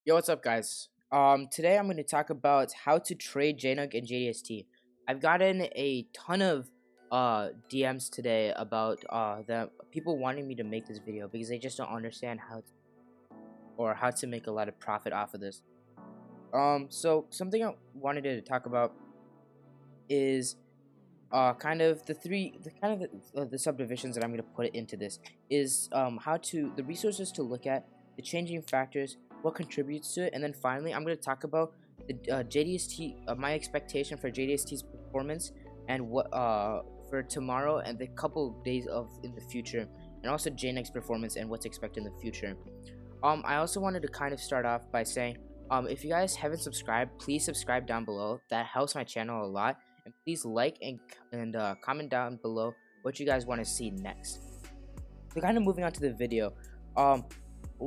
Yo, what's up, guys? Today I'm going to talk about how to trade JNUG and JDST. I've gotten a ton of DMs today about the people wanting me to make this video because they just don't understand how to make a lot of profit off of this. So something I wanted to talk about is kind of the subdivisions that I'm going to put into this is the resources to look at, the changing factors, what contributes to it, and then finally I'm going to talk about the JDST, my expectation for JDST's performance and what for tomorrow and the couple days of in the future, and also JNUG's performance and what's expected in the future. I also wanted to kind of start off by saying, if you guys haven't subscribed, please subscribe down below. That helps my channel a lot. And please like and comment down below what you guys want to see next. So kind of moving on to the video,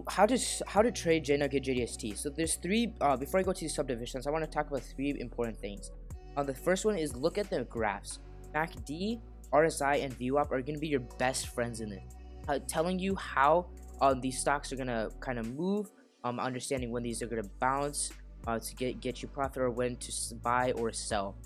how to trade JNUG and JDST. So there's three. Before I go to these subdivisions, I want to talk about three important things. The first one is look at the graphs. MACD, RSI, and VWAP are going to be your best friends in this, telling you how these stocks are gonna kind of move. Understanding when these are gonna bounce to get you profit, or when to buy or sell.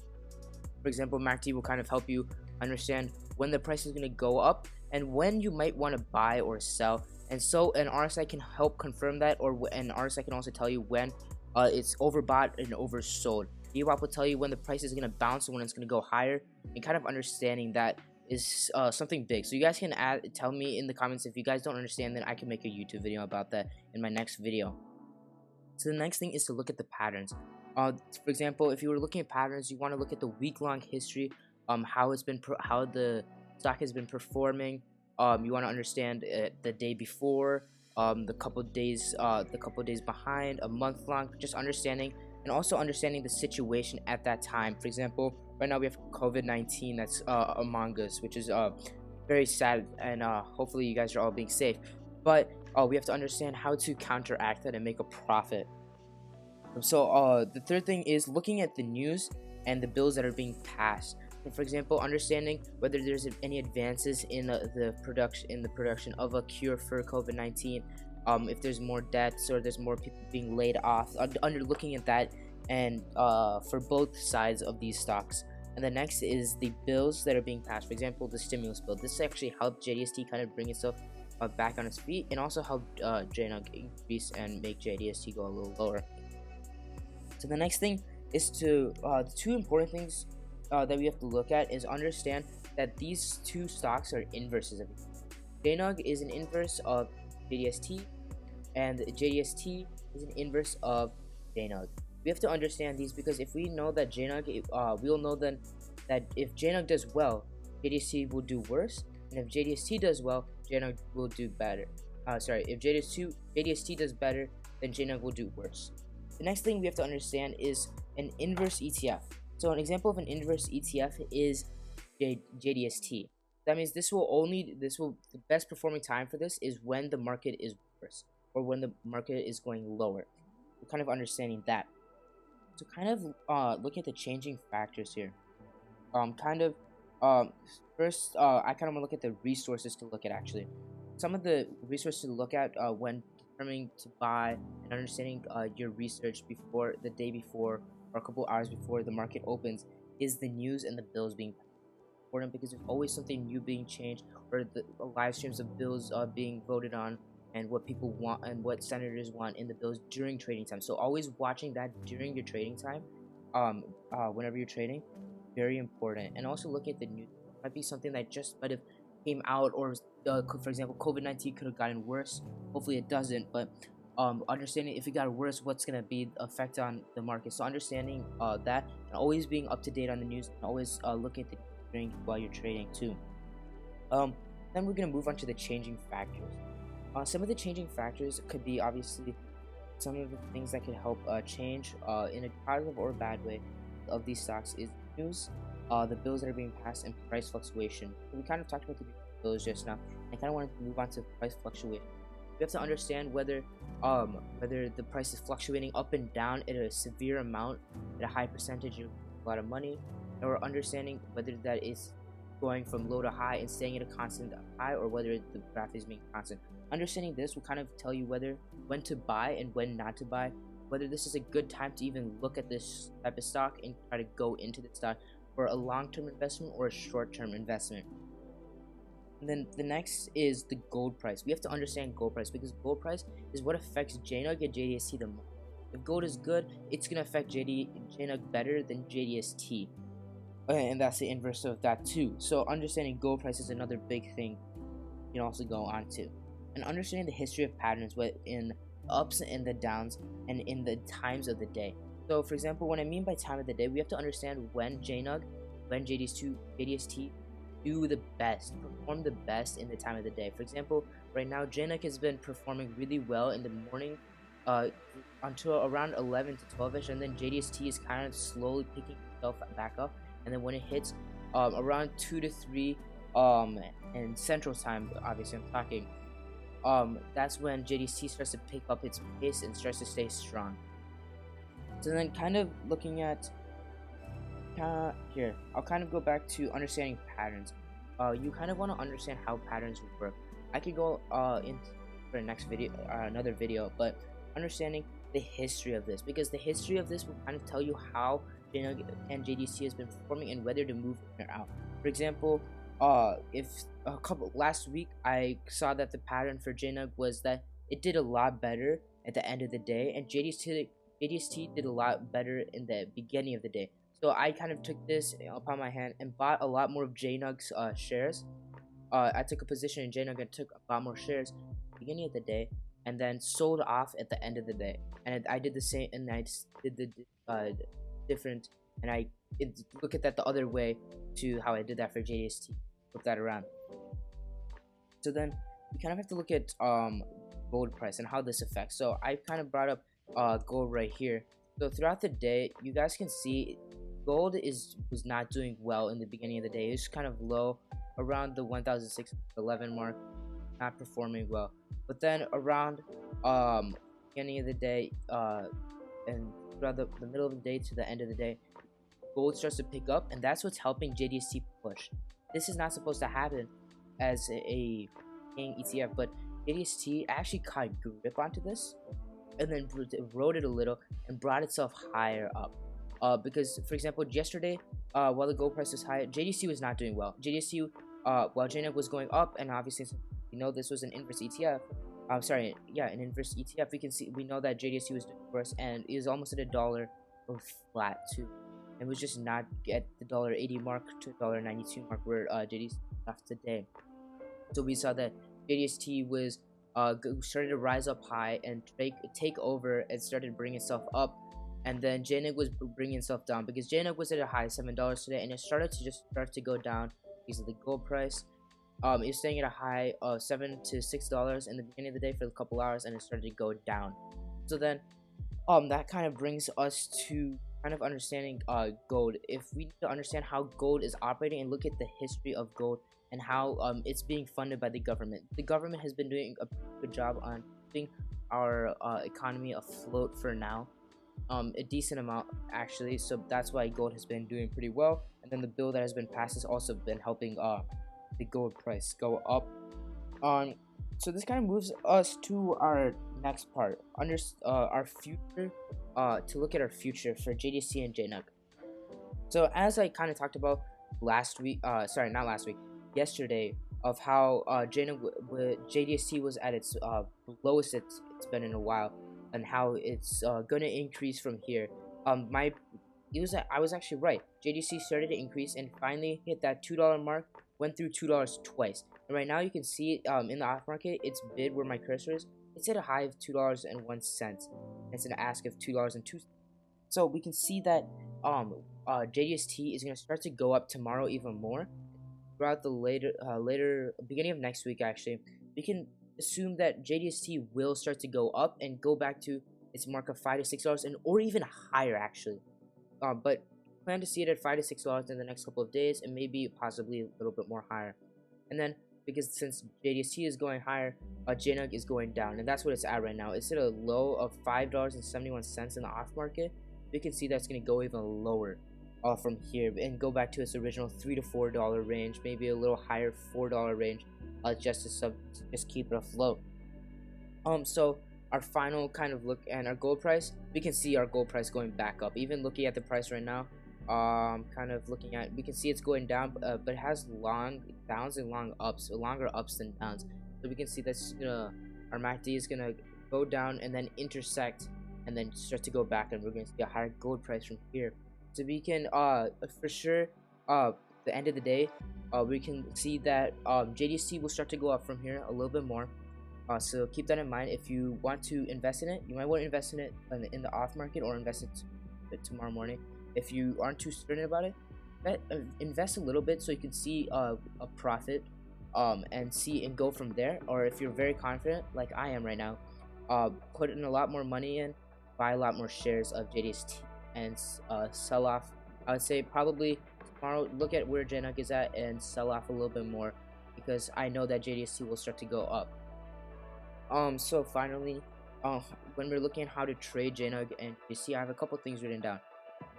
For example, MACD will kind of help you understand when the price is going to go up and when you might want to buy or sell. And so an RSI can help confirm that, and RSI can also tell you when it's overbought and oversold. VWAP will tell you when the price is going to bounce and when it's going to go higher, and kind of understanding that is something big. So you guys can tell me in the comments if you guys don't understand, then I can make a YouTube video about that in my next video. So the next thing is to look at the patterns. For example, if you were looking at patterns, you want to look at the week-long history, how the stock has been performing. You want to understand the day before, the couple days behind, a month long, just understanding, and also understanding the situation at that time. For example, right now we have COVID-19 that's among us, which is very sad, and hopefully you guys are all being safe. But we have to understand how to counteract that and make a profit. So the third thing is looking at the news and the bills that are being passed. And for example, understanding whether there's any advances in the production of a cure for COVID-19. If there's more deaths or there's more people being laid off. Under looking at that, and for both sides of these stocks. And the next is the bills that are being passed. For example, the stimulus bill. This actually helped JDST kind of bring itself back on its feet, and also helped JNUG increase and make JDST go a little lower. So the next thing is the two important things that we have to look at is understand that these two stocks are inverses of each other. JNUG is an inverse of JDST, and JDST is an inverse of JNUG. We have to understand these because if we know that JNUG, we'll know then that if JNUG does well, JDST will do worse, and if JDST does well, JNUG will do better. If JDST does better, then JNUG will do worse. The next thing we have to understand is an inverse ETF. So an example of an inverse ETF is JDST. That means the best performing time for this is when the market is worse, or when the market is going lower. We're kind of understanding that. So kind of looking at the changing factors here. First, I kind of want to look at the resources to look at actually. Some of the resources to look at when determining to buy, and understanding your research before the day before or a couple hours before the market opens is the news and the bills being important, because there's always something new being changed, or the live streams of bills being voted on, and what people want and what senators want in the bills during trading time. So always watching that during your trading time, whenever you're trading, very important. And also looking at the news. It might be something that just might have came out, or for example, COVID-19 could have gotten worse. Hopefully it doesn't, but understanding if it got worse, what's going to be the effect on the market. So understanding that, and always being up to date on the news, and always looking at the news while you're trading too. Then we're going to move on to the changing factors. Some of the changing factors could be obviously some of the things that could help change in a positive or bad way of these stocks is news, the bills that are being passed, and price fluctuation. We kind of talked about the bills just now. I kind of wanted to move on to price fluctuation. We have to understand whether the price is fluctuating up and down at a severe amount, at a high percentage of a lot of money, or understanding whether that is going from low to high and staying at a constant high, or whether the graph is being constant. Understanding this will kind of tell you when to buy and when not to buy, whether this is a good time to even look at this type of stock and try to go into the stock for a long-term investment or a short-term investment. And then the next is the gold price. We have to understand gold price because gold price is what affects JNUG and JDST the most. If gold is good, it's going to affect JNUG better than JDST. And that's the inverse of that too. So understanding gold price is another big thing you can also go on to. And understanding the history of patterns in the ups and the downs and in the times of the day. So for example, what I mean by time of the day, we have to understand when JNUG, when JDST do the best, perform the best in the time of the day. For example, right now JNUG has been performing really well in the morning until around 11 to 12ish, and then JDST is kind of slowly picking itself back up, and then when it hits around 2 to 3 and central time, obviously I'm talking, that's when JDST starts to pick up its pace and starts to stay strong. So then kind of looking at here, I'll kind of go back to understanding patterns. You kind of want to understand how patterns work. I could go into for the next video, another video, but understanding the history of this, because the history of this will kind of tell you how JNUG and JDST has been performing and whether to move in or out. For example, if last week I saw that the pattern for JNUG was that it did a lot better at the end of the day, and JDST did a lot better in the beginning of the day. So I kind of took this upon my hand and bought a lot more of JNUG's shares. I took a position in JNUG and took a lot more shares at the beginning of the day, and then sold off at the end of the day. And I did the same, and I did the different, and I look at that the other way to how I did that for JDST. Flip that around. So then we kind of have to look at gold price and how this affects. So I kind of brought up gold right here. So throughout the day, you guys can see gold was not doing well in the beginning of the day. It was kind of low around the 1,611 mark, not performing well. But then around beginning of the day and throughout the middle of the day to the end of the day, gold starts to pick up, and that's what's helping JDST push. This is not supposed to happen as a king ETF, but JDST actually caught grip onto this and then rode it a little and brought itself higher up. Because, for example, yesterday, while the gold price was high, JDST was not doing well. JDST, while JNUG was going up, and obviously, you know, this was an inverse ETF. An inverse ETF. We know that JDST was doing worse, and it was almost at $1 or flat too. And was just not at the $1.80 mark to $1.92 mark where JDST left today. So we saw that JDST was started to rise up high and take over and started bringing itself up, and then JNUG was bringing itself down because JNUG was at a high $7 today, and it started to go down because of the gold price. It was staying at a high of $7 to $6 in the beginning of the day for a couple hours, and it started to go down. So then that kind of brings us to kind of understanding gold. If we need to understand how gold is operating and look at the history of gold and how it's being funded by the government. The government has been doing a good job on keeping our economy afloat for now, a decent amount actually, so that's why gold has been doing pretty well. And then the bill that has been passed has also been helping the gold price go up. So this kind of moves us to our next part, our future, to look at our future for JDST and JNUG. So as I kind of talked about yesterday, of how JDST was at its lowest it's been in a while, and how it's going to increase from here. I was actually right. JDST started to increase and finally hit that $2 mark, went through $2 twice. And right now you can see in the off market, its bid where my cursor is, it's at a high of $2.01. It's an ask of $2.02. So we can see that JDST is going to start to go up tomorrow even more. Throughout the later beginning of next week, actually, we can assume that JDST will start to go up and go back to its mark of $5 to $6 or even higher actually. But plan to see it at $5 to $6 in the next couple of days, and maybe possibly a little bit more higher. And then because since JDST is going higher, JNUG is going down, and that's what it's at right now. It's at a low of $5.71 in the off market. We can see that's going to go even lower. from here and go back to its original $3 to $4 range, maybe a little higher $4 range, just to just keep it afloat. So our final kind of look and our gold price, we can see our gold price going back up. Even looking at the price right now, kind of looking at, we can see it's going down, but it has long downs and long ups, longer ups than downs. So we can see that's our MACD is gonna go down and then intersect and then start to go back, and we're gonna see a higher gold price from here. So we can for sure the end of the day, we can see that JDST will start to go up from here a little bit more. So keep that in mind. If you want to invest in it, you might want to invest in it in the off market or invest it tomorrow morning. If you aren't too certain about it, invest a little bit so you can see a profit, and see and go from there. Or if you're very confident, like I am right now, put in a lot more money in, buy a lot more shares of JDST, and sell off. I would say probably tomorrow, look at where JNUG is at and sell off a little bit more, because I know that JDST will start to go up. So finally, when we're looking at how to trade JNUG and JDST, I have a couple things written down.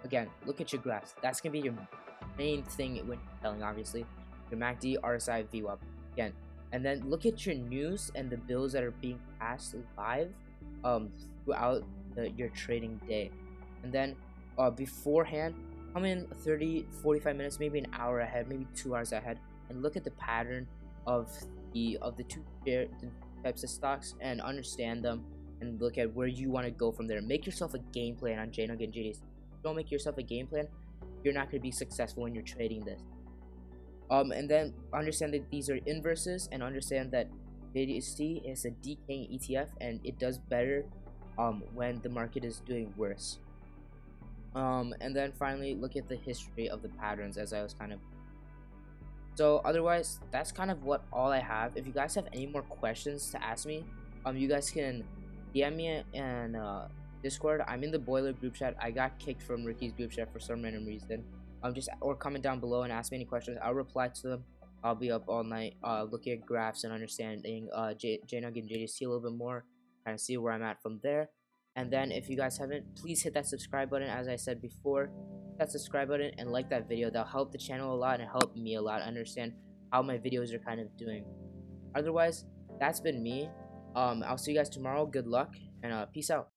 Again, look at your graphs. That's gonna be your main thing when you're selling, obviously. Your MACD, RSI, VWAP. Again, and then look at your news and the bills that are being passed live, throughout your trading day. And then, beforehand, come in 30, 45 minutes, maybe an hour ahead, maybe 2 hours ahead, and look at the pattern of the two types of stocks and understand them, and look at where you want to go from there. Make yourself a game plan on JNUG and JDST. If you don't make yourself a game plan, you're not going to be successful when you're trading this. And then understand that these are inverses, and understand that JDST is a decaying ETF, and it does better when the market is doing worse. And then finally, look at the history of the patterns, as I was kind of. So otherwise, that's kind of what all I have. If you guys have any more questions to ask me, you guys can DM me in Discord. I'm in the Boiler group chat. I got kicked from Ricky's group chat for some random reason. Or comment down below and ask me any questions. I'll reply to them. I'll be up all night looking at graphs and understanding JNUG and JDST a little bit more, kind of see where I'm at from there. And then if you guys haven't, please hit that subscribe button. As I said before, hit that subscribe button and like that video. That'll help the channel a lot and help me a lot understand how my videos are kind of doing. Otherwise, that's been me. I'll see you guys tomorrow. Good luck and peace out.